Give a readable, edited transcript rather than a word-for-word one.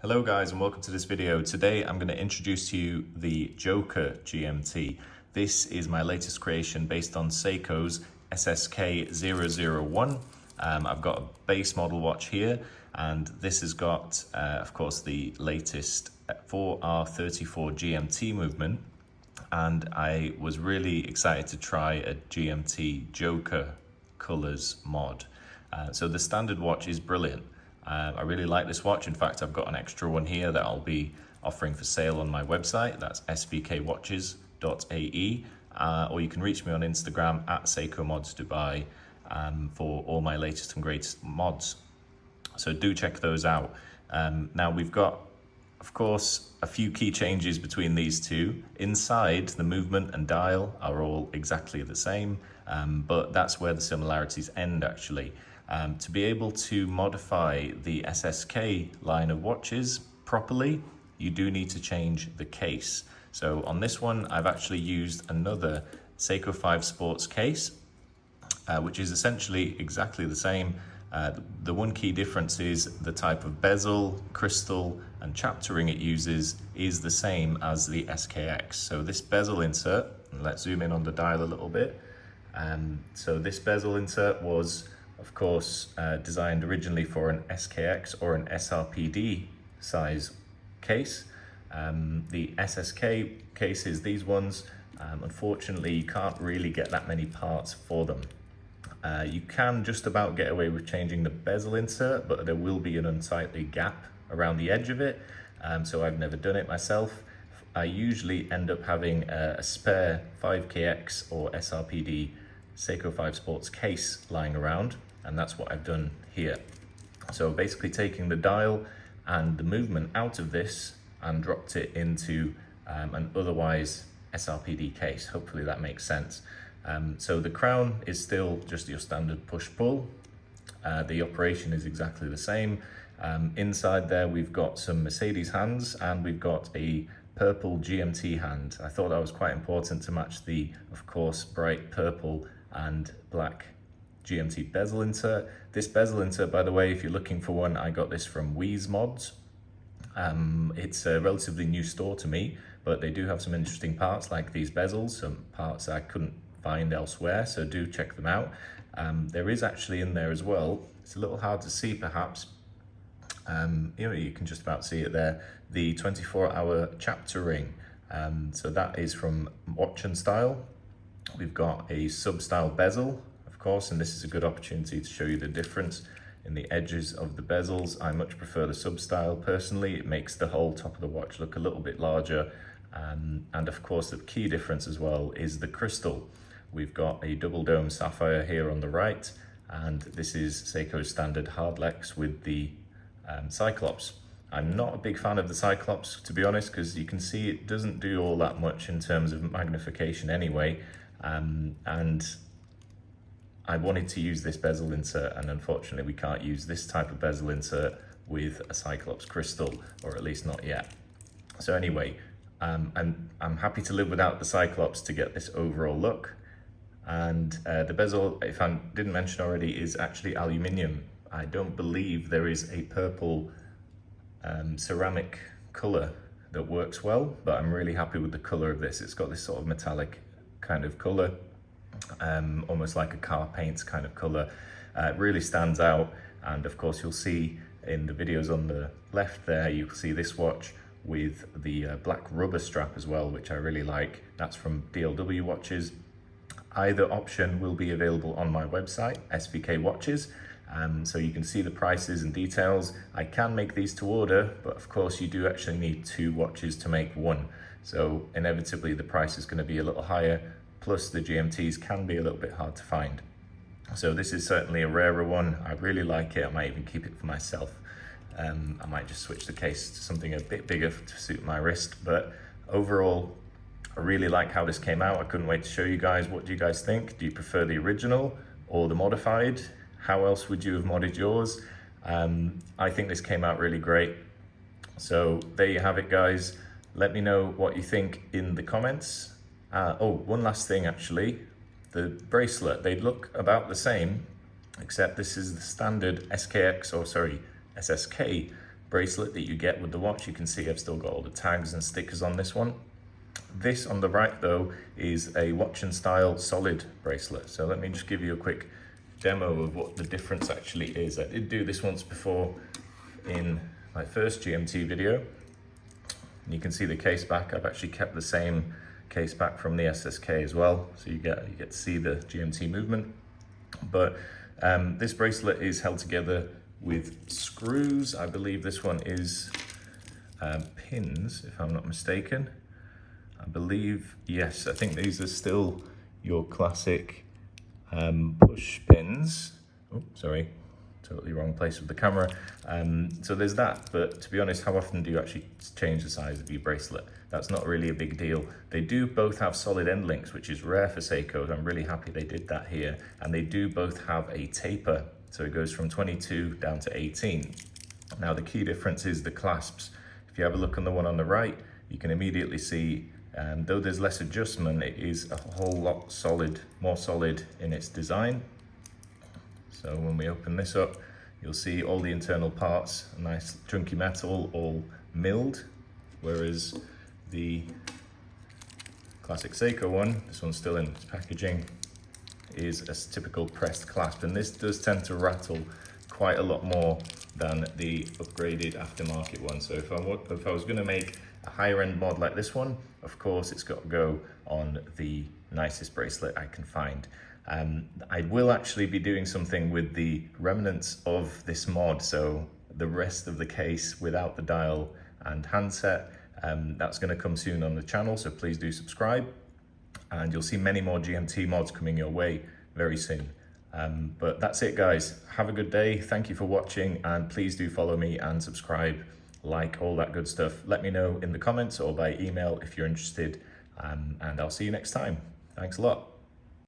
Hello guys and welcome to this video. Today I'm going to introduce to you the Joker GMT. This is my latest creation based on Seiko's SSK001. I've got a base model watch here, and this has got of course the latest 4R34 GMT movement, and I was really excited to try a GMT Joker colors mod. So the standard watch is brilliant. I really like this watch. In fact, I've got an extra one here that I'll be offering for sale on my website. That's svkwatches.ae, or you can reach me on Instagram at Seiko Mods Dubai for all my latest and greatest mods. So do check those out. Now we've got, of course, a few key changes between these two. Inside, the movement and dial are all exactly the same, but that's where the similarities end actually. To be able to modify the SSK line of watches properly, you do need to change the case. So on this one, I've actually used another Seiko 5 Sports case, which is essentially exactly the same. The one key difference is the type of bezel, crystal, and chapter ring it uses is the same as the SKX. So this bezel insert, and let's zoom in on the dial a little bit. So this bezel insert was, of course, designed originally for an SKX or an SRPD size case. The SSK cases, these ones, unfortunately, you can't really get that many parts for them. You can just about get away with changing the bezel insert, but there will be an unsightly gap around the edge of it, so I've never done it myself. I usually end up having a spare 5KX or SRPD Seiko 5 Sports case lying around, and that's what I've done here. So basically taking the dial and the movement out of this and dropped it into an otherwise SRPD case. Hopefully that makes sense. So the crown is still just your standard push-pull. The operation is exactly the same. Inside there we've got some Mercedes hands and we've got a purple GMT hand. I thought that was quite important to match the, of course, bright purple and black GMT bezel insert. This bezel insert, by the way, if you're looking for one, I got this from Mods. It's a relatively new store to me, but they do have some interesting parts like these bezels, some parts I couldn't find elsewhere, so do check them out. There is actually in there as well, it's a little hard to see perhaps, you can just about see it there, the 24-hour chapter ring. So that is from Watch and Style. We've got a sub-style bezel, of course, and this is a good opportunity to show you the difference in the edges of the bezels. I much prefer the sub-style personally. It makes the whole top of the watch look a little bit larger. And of course, the key difference as well is the crystal. We've got a double dome sapphire here on the right, and this is Seiko's standard Hardlex with the Cyclops. I'm not a big fan of the Cyclops, to be honest, because you can see it doesn't do all that much in terms of magnification anyway. And I wanted to use this bezel insert, and unfortunately we can't use this type of bezel insert with a Cyclops crystal, or at least not yet. So anyway, I'm happy to live without the Cyclops to get this overall look. And the bezel, if I didn't mention already, is actually aluminium. I don't believe there is a purple ceramic color that works well, but I'm really happy with the color of this. It's got this sort of metallic kind of color, almost like a car paint kind of color. It really stands out, and of course you'll see in the videos on the left there, you'll see this watch with the black rubber strap as well, which I really like. That's from DLW Watches. Either option will be available on my website, SVK Watches, so you can see the prices and details. I can make these to order, but of course you do actually need two watches to make one. So inevitably the price is going to be a little higher, plus the GMTs can be a little bit hard to find. So this is certainly a rarer one. I really like it. I might even keep it for myself. I might just switch the case to something a bit bigger to suit my wrist, but overall, I really like how this came out. I couldn't wait to show you guys. What do you guys think? Do you prefer the original or the modified? How else would you have modded yours? I think this came out really great. So there you have it, guys. Let me know what you think in the comments. Oh, one last thing actually. The bracelet, they look about the same, except this is the standard SKX, or sorry, SSK bracelet that you get with the watch. You can see I've still got all the tags and stickers on this one. This on the right though is a watch and style solid bracelet. So let me just give you a quick demo of what the difference actually is. I did do this once before in my first GMT video. You can see the case back. I've actually kept the same case back from the SSK as well, so you get to see the GMT movement. But this bracelet is held together with screws. I believe this one is pins, if I'm not mistaken. I believe, yes, I think these are still your classic push pins. Oh, sorry, totally wrong place with the camera. So there's that, but to be honest, how often do you actually change the size of your bracelet? That's not really a big deal. They do both have solid end links, which is rare for Seiko. I'm really happy they did that here. And they do both have a taper, so it goes from 22 down to 18. Now the key difference is the clasps. If you have a look on the one on the right, you can immediately see, though there's less adjustment, it is a whole lot solid, more solid in its design. So when we open this up, you'll see all the internal parts, nice chunky metal, all milled, whereas the classic Seiko one, this one's still in its packaging, is a typical pressed clasp, and this does tend to rattle quite a lot more than the upgraded aftermarket one. So if I was going to make a higher end mod like this one, of course it's got to go on the nicest bracelet I can find. I will actually be doing something with the remnants of this mod, so the rest of the case without the dial and handset. That's going to come soon on the channel, so please do subscribe, and you'll see many more GMT mods coming your way very soon. But that's it, guys. Have a good day. Thank you for watching, and please do follow me and subscribe, like, all that good stuff. Let me know in the comments or by email if you're interested, and I'll see you next time. Thanks a lot.